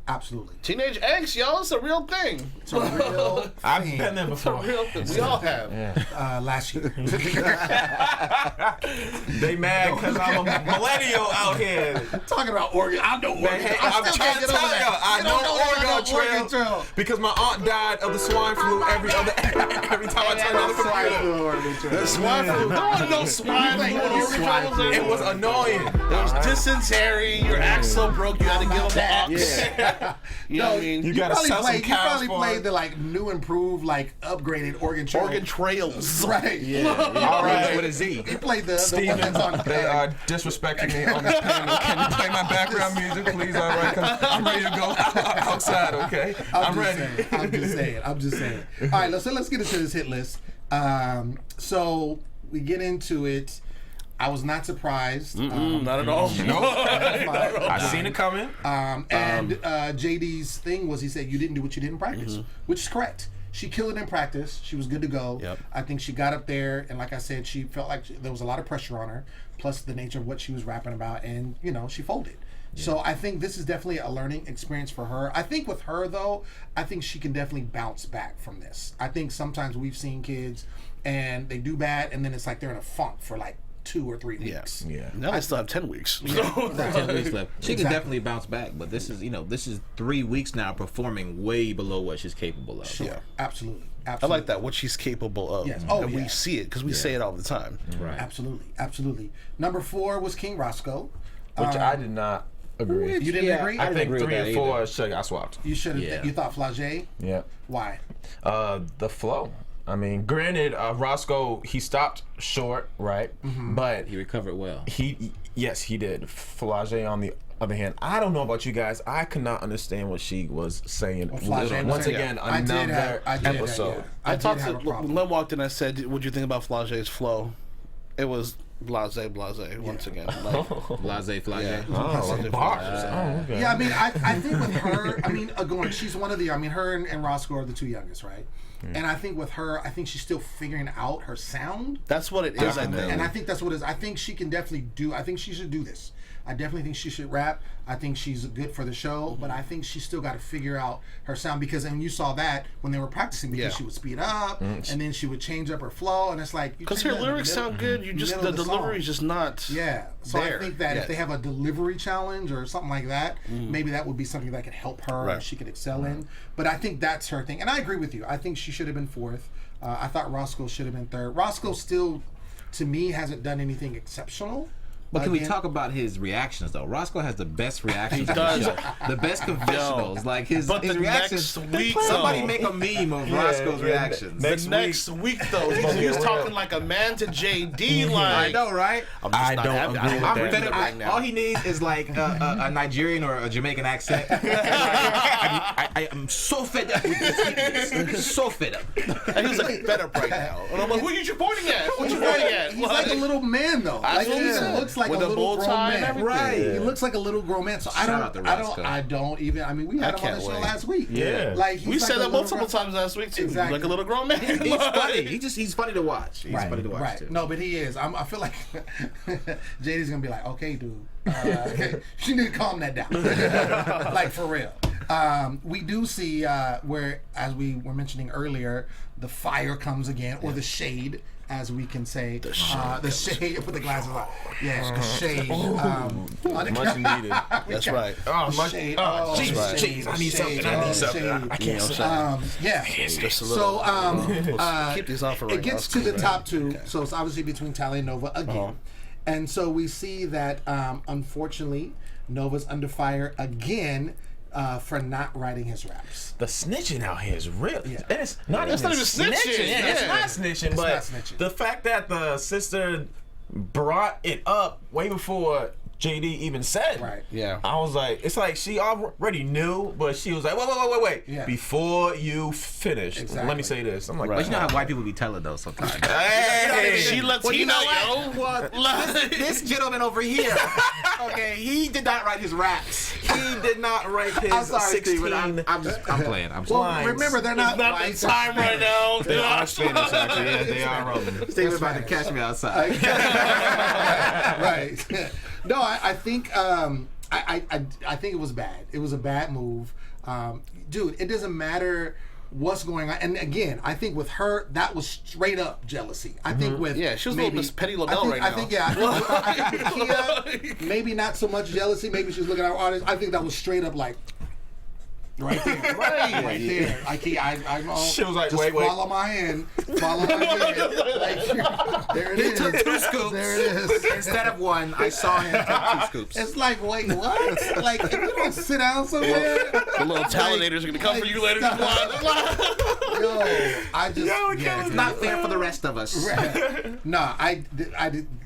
Teenage angst, y'all. It's a real thing. It's a real thing. I've been there before. It's a real thing. We all have. Last year. They mad because I'm a millennial out here. Talking about Oregon. I know Oregon. I'm trying to tell y'all. I know Oregon Trail because my aunt died of the swine flu every time I turned on the computer. The swine flu. There was no swine flu. It was annoying. There was dysentery. Your axle broke. You had to give them an ox. Yeah. You know what I mean? You gotta sell some cows. You probably played the like new, improved, like upgraded Oregon Trail. Oregon Trails. Right. Yeah. All right. With a Z. He played the one that's on. They are disrespecting me on this panel. Can you play my background music, please? All right, because I'm ready to go outside. Okay, I'm ready. I'm just saying. All right, let's get into this hit list. So we get into it. I was not surprised. Not at all. No, I seen it coming. And JD's thing was he said you didn't do what you did in practice, which is correct. She killed it in practice. She was good to go. Yep. I think she got up there, and like I said, she felt like there was a lot of pressure on her, plus the nature of what she was rapping about, and she folded. Yeah. So I think this is definitely a learning experience for her. I think with her though, I think she can definitely bounce back from this. I think sometimes we've seen kids and they do bad, and then it's like they're in a funk for like 2 or 3 weeks. Yeah. Now they still have 10 weeks. 10 weeks left. She can definitely bounce back, but this is 3 weeks now performing way below what she's capable of. Sure. Yeah. Absolutely. I like that, what she's capable of. Yes. And we see it because we say it all the time. Right. Absolutely. Number 4 was King Roscoe. Which I did not agree. You didn't agree? I think 3 and 4 should got swapped. You should have. You thought Flagey? Yeah. Why? The flow. I mean, granted, Roscoe, he stopped short, right? Mm-hmm. But he recovered well. Yes, he did. Flagey, on the other hand, I don't know about you guys. I could not understand what she was saying. Once again, another episode. I talked to Lem walked in. I said, "What do you think about Flagey's flow?" It was blase once again. Like, blase. Okay. Yeah, I mean, I think with her, I mean, going, she's one of the. I mean, her and Roscoe are the 2 youngest, right? And I think with her, I think she's still figuring out her sound. That's what it is, I think. And I think that's what it is. I think she can definitely do. I think she should do this. I definitely think she should rap. I think she's good for the show, but I think she's still got to figure out her sound because, and you saw that when they were practicing, because she would speed up and then she would change up her flow, and it's like because her lyrics sound good, you just the delivery is just not. So I think that if they have a delivery challenge or something like that, maybe that would be something that could help her and she could excel in. But I think that's her thing, and I agree with you. I think she should have been 4th. I thought Roscoe should have been 3rd. Roscoe still, to me, hasn't done anything exceptional. But can we talk about his reactions though? Roscoe has the best reactions. He does. The best confessionals. Like his reactions. Next week, somebody make a meme of Roscoe's reactions. Next week though, he was talking like a man to JD. Like I know, right? I don't agree with that. Right now. All he needs is like a Nigerian or a Jamaican accent. I am so fed up with this. So fed up. And he's like fed up right now. And I'm like, what are you pointing at? What you pointing at? He's like a little man though. Like he looks like with a little grown man, right? He looks like a little grown man. So I don't even. I mean, we had him on the show last week. Yeah, like we said that multiple times last week too. Exactly. Like a little grown man. He's funny. He's funny to watch. He's funny to watch too. No, but he is. I feel like JD's gonna be like, okay, dude, you need to calm that down, like for real. We do see where, as we were mentioning earlier, the fire comes again, or the shade, as we can say. The shade. Put the glasses on. Yes, the shade. Much needed. That's right. Shade. Jeez, I need something. I can't say. So, keep these off for right it gets to the top 2. Okay. So it's obviously between Tally and Nova again. And so we see that, unfortunately, Nova's under fire again. for not writing his raps. The snitching out here is real. Yeah. And it's not even snitching. Yeah. It's not snitching, but not snitching. the fact that the sister brought it up way before JD even said. Right. Yeah. I was like, it's like she already knew, but she was like, wait. Yeah. Before you finish, Exactly. let me say this. I'm like, But you know how white people be telling though sometimes. hey, She Latina, What? This gentleman over here, okay, he did not write his raps. he did not write his I'm sorry, 16. Steve, but I'm playing. I'm Well, sorry. remember, they're not not the time right now. They are Spanish, actually. Yeah, they are Roman. Steve about to catch me outside. Right. No, I think I think it was bad. It was a bad move, dude. It doesn't matter what's going on. And again, I think with her, that was straight up jealousy. I think with Yeah, she was a little Miss Petty LaBelle right I now. think I think with Kia, maybe not so much jealousy. Maybe she's looking at our artist. I think that was straight up like. Right there, right there. She was like, just wait. follow my hand, follow my hand. Like, there it is. Took 2 scoops. There it is. Instead of 1, I saw him take 2 scoops. It's like, wait, what? Like, if you don't sit down somewhere, The little talenators are gonna come for you later. yo, I just, It's not fair for the rest of us. No, I did.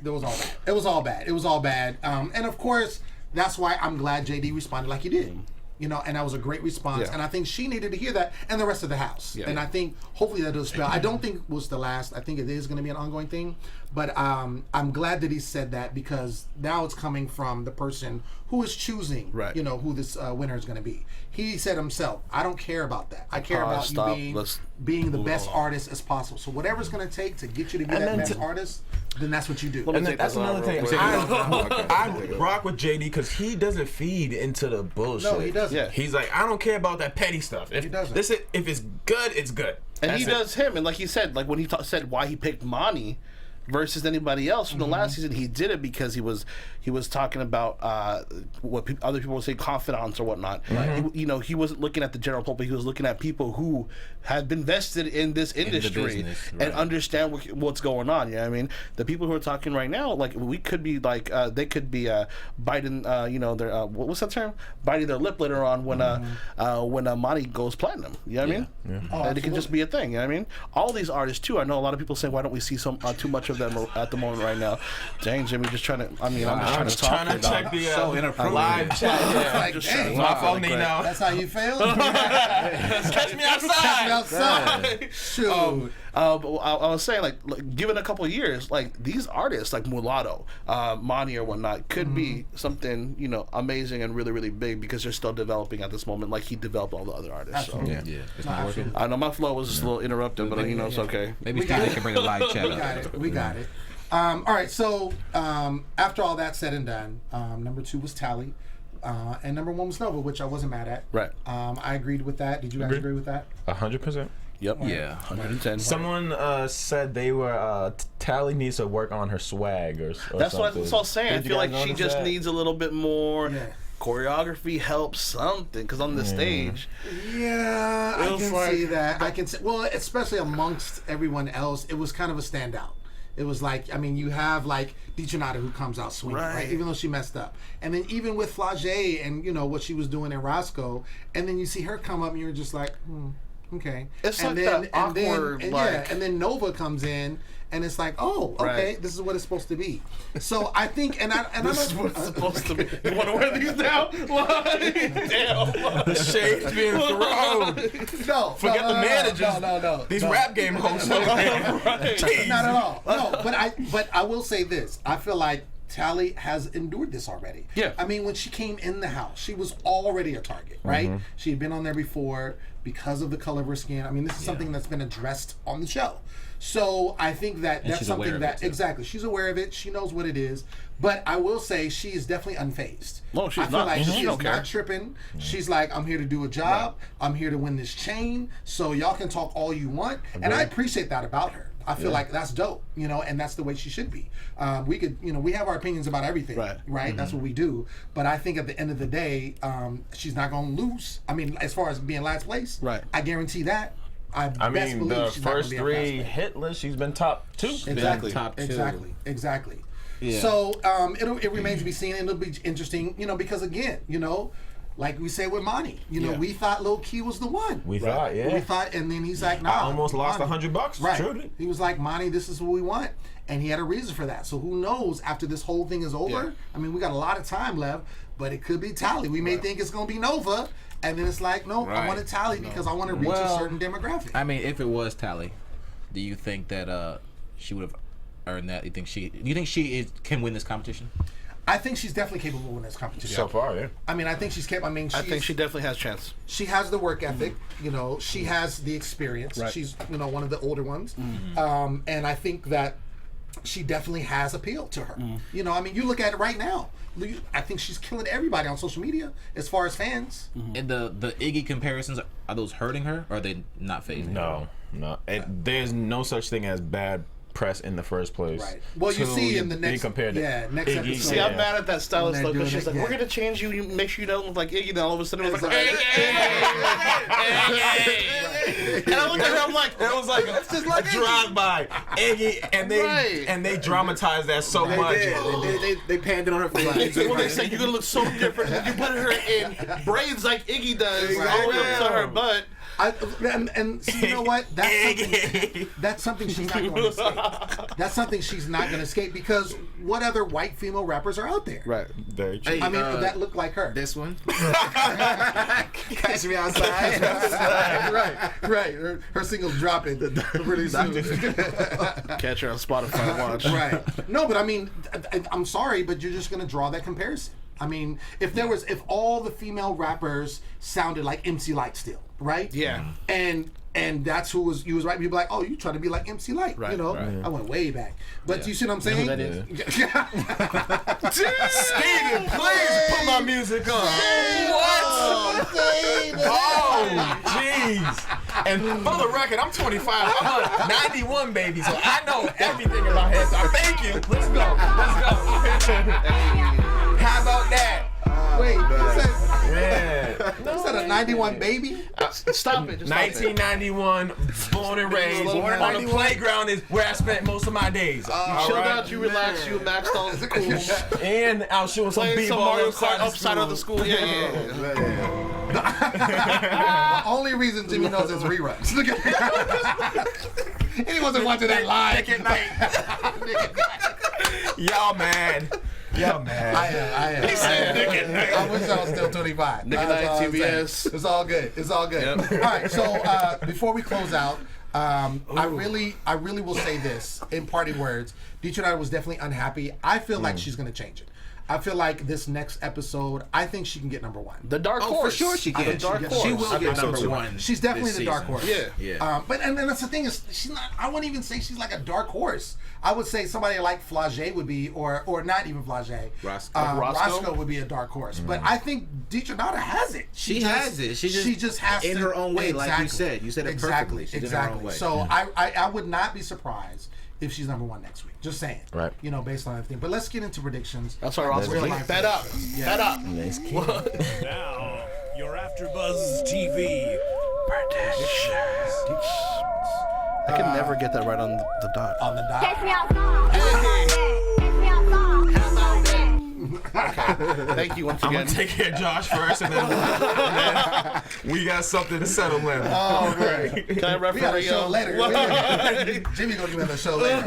It was all bad. It was all bad. It was all bad. And of course, that's why I'm glad JD responded like he did. You know, and that was a great response. Yeah. And I think she needed to hear that, and the rest of the house. Yeah. And I think hopefully that does spell. I don't think it was the last. I think it is going to be an ongoing thing. But I'm glad that he said that, because now it's coming from the person who is choosing, Right. you know, who this winner is going to be. He said himself, I don't care about that. I care about stop. you Let's being the move best on. artist as possible. So whatever it's going to take to get you to be And that then best artist, then that's what you do. Let me And take that's this another off thing. real quick. I rock with JD because he doesn't feed into the bullshit. No, he doesn't. Yeah. He's like, I don't care about that petty stuff. If He doesn't. if it's good, it's good. And he That's it. does him, and like he said, like when he said why he picked Monty versus anybody else from the last season, he did it because he was talking about what other people would say confidants or whatnot. He wasn't looking at the general public. He was looking at people who have been vested in this industry business, and right. understand what's going on. You know what I mean? The people who are talking right now, like we could be like they could be biting, their what's that term? Biting their lip later on when Monty goes platinum. You know what I mean? And it could just be a thing. You know what I mean? All these artists too. I know a lot of people say, why don't we see too much of them at the moment right now? Dang, Jimmy, just trying to. I mean, I'm just trying to talk. check the So inappropriate. live chat. Yeah. Like, Just dang, My fault, Nino. that's how you feel? Catch me outside. Outside. Shoot. But I was saying, like, given a couple of years, like these artists, like Mulatto, Monty or whatnot, could be something amazing and really, really big because they're still developing at this moment, like he developed all the other artists. So. Absolutely. Yeah, it's not working. I know my flow was just a little interrupted, but it's okay. Maybe We got Steve it. can bring a live chat We got up. it. We got it. All right. So after all that said and done, number 2 was Tally, and number 1 was Nova, which I wasn't mad at. Right. I agreed with that. Did you guys agree with that? 100%. Yep. Yeah. 110. Someone said they were Tally needs to work on her swag or That's what I something. was saying. I Did you feel guys like she notice just that? needs a little bit more Yeah. choreography help, something, because on the stage. Yeah, I It was can like- see that. I can see. Well, especially amongst everyone else, it was kind of a standout. It was like, I mean, you have like Diccionado who comes out swinging, right? Even though she messed up, and then even with Flagey and what she was doing in Roscoe, and then you see her come up, and you're just like, okay. It's and like that awkward, and then Nova comes in, and it's like, oh, okay, Right. this is what it's supposed to be. So I think, and I This is what it's supposed to be. You want to wear these now? Damn. The shade's being thrown. no, Forget the managers. No. These rap game hosts. Not at all. No, but I will say this. I feel like Tally has endured this already. Yeah. I mean, when she came in the house, she was already a target, right? She had been on there before because of the color of her skin. I mean, this is something that's been addressed on the show. So I think that that's she's aware something of that it, too. exactly she's aware of it. She knows what it is. But I will say she is definitely unfazed. No, she's I feel not. like She she don't is care. not tripping. She's like, I'm here to do a job. I'm here to win this chain. So y'all can talk all you want, and I appreciate that about her. I feel like that's dope, and that's the way she should be. We could, we have our opinions about everything, right? That's what we do. But I think at the end of the day, she's not going to lose. I mean, as far as being last place, Right. I guarantee that. I best mean, believe the she's not gonna first be at last 3 place. hit list, she's been top 2. Exactly. top 2. Exactly. Yeah. So it remains to be seen, and it'll be interesting, because again, Like we said with Monty, you know, we thought Lil Key was the one. We thought, We thought, and then he's like, "No." I almost lost $100. Right. Truly. He was like, "Monty, this is what we want," and he had a reason for that. So who knows? After this whole thing is over, I mean, we got a lot of time left, but it could be Tally. We may think it's gonna be Nova, and then it's like, no, I want to Tally because I want to reach a certain demographic. I mean, if it was Tally, do you think that she would have earned that? Do you think she can win this competition? I think she's definitely capable of winning this competition. So far, yeah. I mean, I think she's capable. I mean, I think she definitely has a chance. She has the work ethic. You know, she has the experience. Right. She's, you know, one of the older ones. And I think that she definitely has appeal to her. You know, I mean, you look at it right now. I think she's killing everybody on social media as far as fans. And the Iggy comparisons, are those hurting her, or are they not phasing her? No. There's no such thing as bad press in the first place. Right. Well, you see in the next, next episode. See, I'm mad at that stylist When though, they're because she's doing like, it, "We're gonna change you. You make sure you don't look like Iggy." Then all of a sudden, it was like, Exactly. and I looked at her, I'm like, It was like "It's just like a drive-by. Iggy, and they dramatized that so much. They panned it on her for like. Well, they say you're gonna look so different when you put her in braids like Iggy does, all the way up to her butt. And so you know what? That's something she's not going to escape. That's something she's not going to escape because what other white female rappers are out there? Right. Very true. I mean, that look like her. This one. Catch me outside. right. Her single's dropping pretty soon. Catch her on Spotify. Watch. Right. No, but I mean, I'm sorry, but you're just going to draw that comparison. I mean, if all the female rappers sounded like MC Lyte still, right? Yeah. And that's who you was right. You'd be like, oh, you trying to be like MC Lyte, you know? I went way back. But you see what I'm saying? You know who that is? Steven, please put my music on. What? Oh, jeez. And for the record, I'm 25. I'm a 91 baby, so I know everything about head start. Thank you. Let's go. How about that? Wait, Yeah. is that a 91 baby? Stop it. Just 1991, born and raised. On the playground is where I spent most of my days. Chill out, you relax, you maxed all the cool. And I was shooting some Playing some b-ball Mario Kart upside of the school. school. Yeah. The only reason Jimmy knows is reruns. And he wasn't watching that live. Nick at night. Y'all man. I am. He said Nick at night. I wish I was still 25. Nick at That's all night, I'm saying. TBS. It's all good. All right, so before we close out, I really will say this in parting words. Detroit was definitely unhappy. I feel like she's going to change it. I feel like this next episode, I think she can get number one. The dark horse. For sure she can. The dark horse. She will get number one. She's definitely the dark horse. Yeah. But and that's the thing is, she's not. I wouldn't even say she's like a dark horse. I would say somebody like Flage would be, or not even Flage. Roscoe would be a dark horse. But I think Detroit has it. She has it. She just has in to, her own way, like you said. You said it perfectly. She's in her own way. So I would not be surprised if she's number one next week. Just saying. Right. You know, based on everything. But let's get into predictions. That's why Ross was like, fed up. Fed up. Now, your AfterBuzz TV predictions. I can never get that right on the dot. On the dot. Take me outside. Take me outside. Thank you once I'm again. gonna take care of Josh first, and then we got something to settle in. Oh, great. Can I We got a referee? show later. Jimmy gonna give me a show later.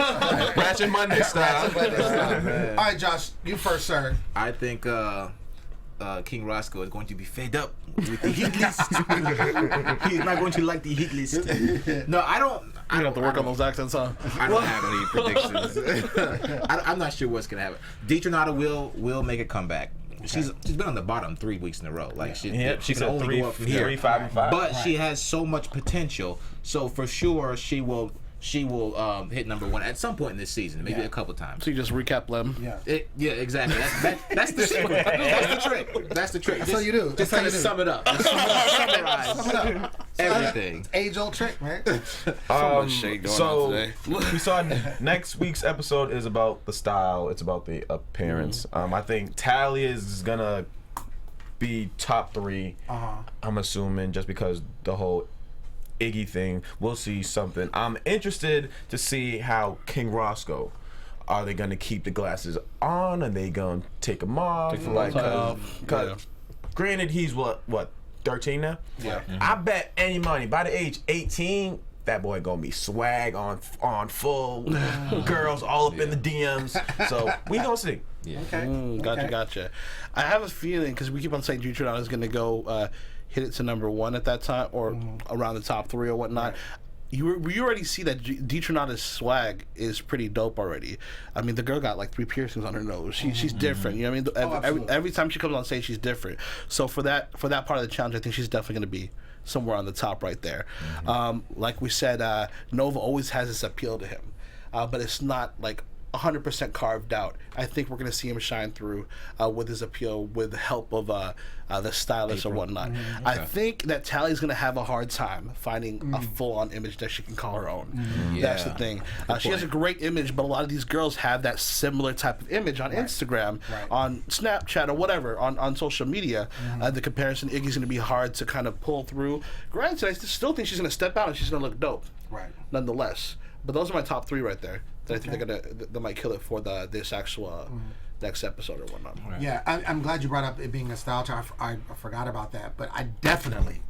Ratchet Monday style. All right, Josh, you first, sir. I think King Roscoe is going to be fed up with the hit list. He's not going to like the hit list. No, I don't. I have to work on those accents, huh? I don't have any predictions. I'm not sure what's gonna happen. Detroit will make a comeback. Okay. She's been on the bottom 3 weeks in a row. Like she can only go up from here. 3, 5, and 5. But she has so much potential. So for sure she will hit number one at some point in this season, maybe a couple times. So you just recap Lem. Yeah. Exactly. That's the trick. That's the trick. That's all you do. Just kind of sum it up. Summarize everything. Age-old trick, man. much shade going on today. We saw next week's episode is about the style. It's about the appearance. I think Tally is gonna be top 3. I'm assuming just because the whole Iggy thing. We'll see something. I'm interested to see how King Roscoe. Are they gonna keep the glasses on? Are they gonna take them off? granted, he's what 13 now. Yeah. I bet any money by the age 18. That boy gonna be swag on full, girls all up in the DMs. So we gonna see. Yeah. Okay. Gotcha. I have a feeling because we keep on saying Jutronada is gonna go hit it to number 1 at that time or around the top 3 or whatnot. Right. We already see that Jutronada's swag is pretty dope already. I mean, the girl got like 3 piercings on her nose. She's different. You know what I mean? Every time she comes on stage, she's different. So for that part of the challenge, I think she's definitely gonna be somewhere on the top right there. Like we said, Nova always has this appeal to him, but it's not like 100% carved out. I think we're going to see him shine through with his appeal with the help of the stylist or whatnot. Okay. I think that Tally's going to have a hard time finding a full-on image that she can call her own. That's the thing. She has a great image, but a lot of these girls have that similar type of image on Instagram, on Snapchat, or whatever, on social media. The comparison Iggy's going to be hard to kind of pull through. Granted, I still think she's going to step out and she's going to look dope, nonetheless. But those are my top 3 right there. That I think they might kill it for this actual next episode or whatnot. Yeah, I'm glad you brought up it being nostalgia. I forgot about that, but I definitely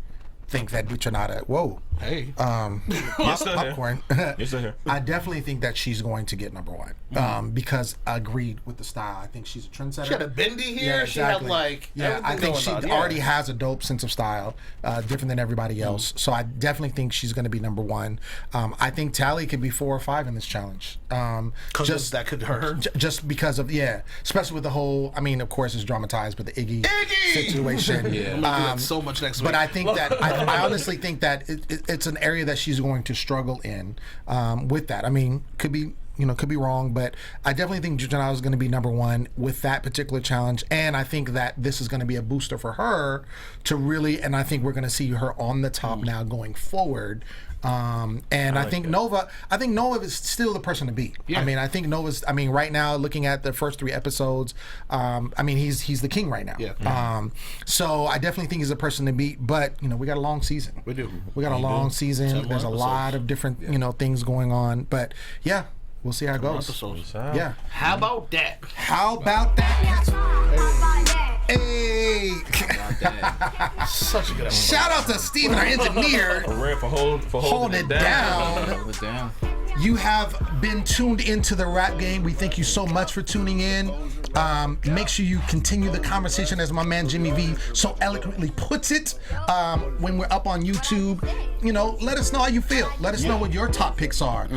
think that Jutronada. Whoa, hey, popcorn. You're still here. I definitely think that she's going to get number 1 because I agreed with the style. I think she's a trendsetter. She had a bendy here. Yeah, exactly. She had like I think she already has a dope sense of style, different than everybody else. So I definitely think she's going to be number 1. I think Tally could be 4 or 5 in this challenge. Just that could hurt her. Just because of especially with the whole. I mean, of course, it's dramatized, but the Iggy situation. I'm gonna do that so much next week. But I think that I honestly think that it's an area that she's going to struggle in with that. I mean, could be wrong, but I definitely think Jutronada is going to be number 1 with that particular challenge, and I think that this is going to be a booster for her to really, and I think we're going to see her on the top now going forward. And I think Nova is still the person to beat. Yeah. I mean, I think Nova's. I mean, right now, looking at the first 3 episodes, I mean, he's the king right now. Yeah. So I definitely think he's the person to beat. But we got a long season. We do. We got a long season. There's a lot of different things going on. But yeah, we'll see how it goes. Yeah. How about that? How about that? Hey! Such a good episode. Shout out to Steven, our engineer. For holding it down. Hold it down. You have been tuned into the rap game. We thank you so much for tuning in. Make sure you continue the conversation, as my man Jimmy V so eloquently puts it. When we're up on YouTube, let us know how you feel. Let us know what your top picks are.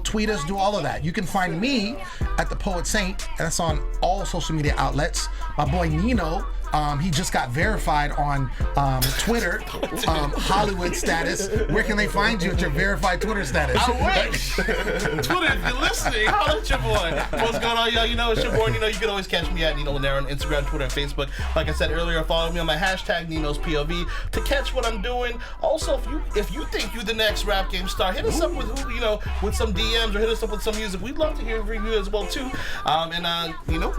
Tweet us, do all of that. You can find me at the Poet Saint. That's on all social media outlets. My boy Nino. He just got verified on Twitter, Hollywood status. Where can they find you at your verified Twitter status? I wish. Twitter, if you're listening, holla at your boy. What's going on, y'all? It's your boy Nino. You can always catch me at Nino Llanera on Instagram, Twitter, and Facebook. Like I said earlier, follow me on my hashtag Nino's POV to catch what I'm doing. Also, if you think you're the next rap game star, hit us up with with some DMs or hit us up with some music. We'd love to hear from you as well too.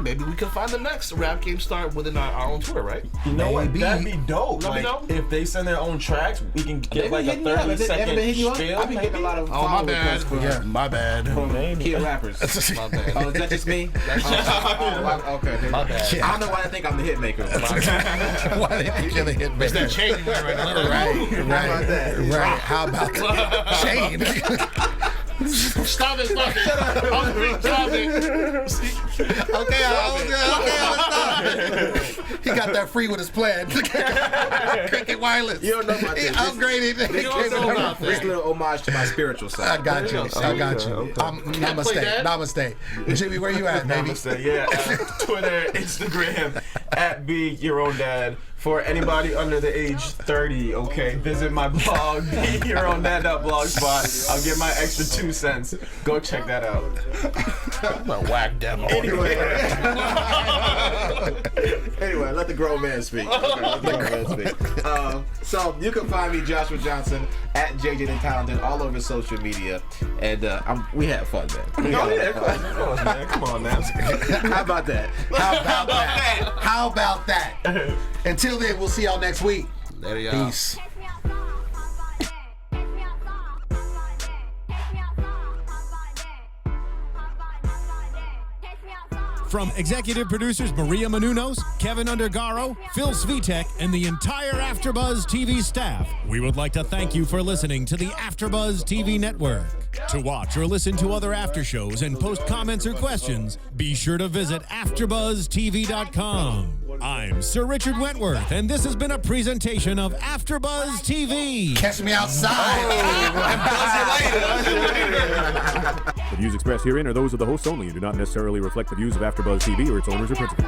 Maybe we can find the next rap game star within our own Twitter, right? You know what? That'd be dope. If they send their own tracks, we can get like a 30-second spiel. I've been getting a lot of my bad. My bad. Kid rappers. My bad. Oh, is that just me? Okay. My bad. I don't know why they think I'm the hit maker. Why they think you're the hit maker? It's that chain right now. Right. How about that? Chain. Stop it. Stop it. Okay, he got that free with his plan. Cricket Wireless. You don't know about this. He upgraded. You don't know about this little homage to my spiritual side. I got you. Namaste. Jimmy, where you at, baby? Namaste. Yeah. Twitter, Instagram, @BeYourOwnDad. For anybody under the age 30, visit my blog, BeYourOwnDad.blogspot. I'll get my extra 2 cents. Go check that out. I'm a whack demo. Anyway, let the grown man speak. So you can find me, Joshua Johnson, at JJ the Talented, all over social media, and we had fun, man. Come on, man. How about that? How about that? Until then, we'll see y'all next week. Later, y'all. Peace. From executive producers Maria Menounos, Kevin Undergaro, Phil Svitek, and the entire AfterBuzz TV staff, we would like to thank you for listening to the AfterBuzz TV network. To watch or listen to other after shows and post comments or questions, be sure to visit AfterBuzzTV.com. I'm Sir Richard Wentworth, and this has been a presentation of AfterBuzz TV. Catch me outside. The views expressed herein are those of the hosts only and do not necessarily reflect the views of AfterBuzz TV or its owners or principals.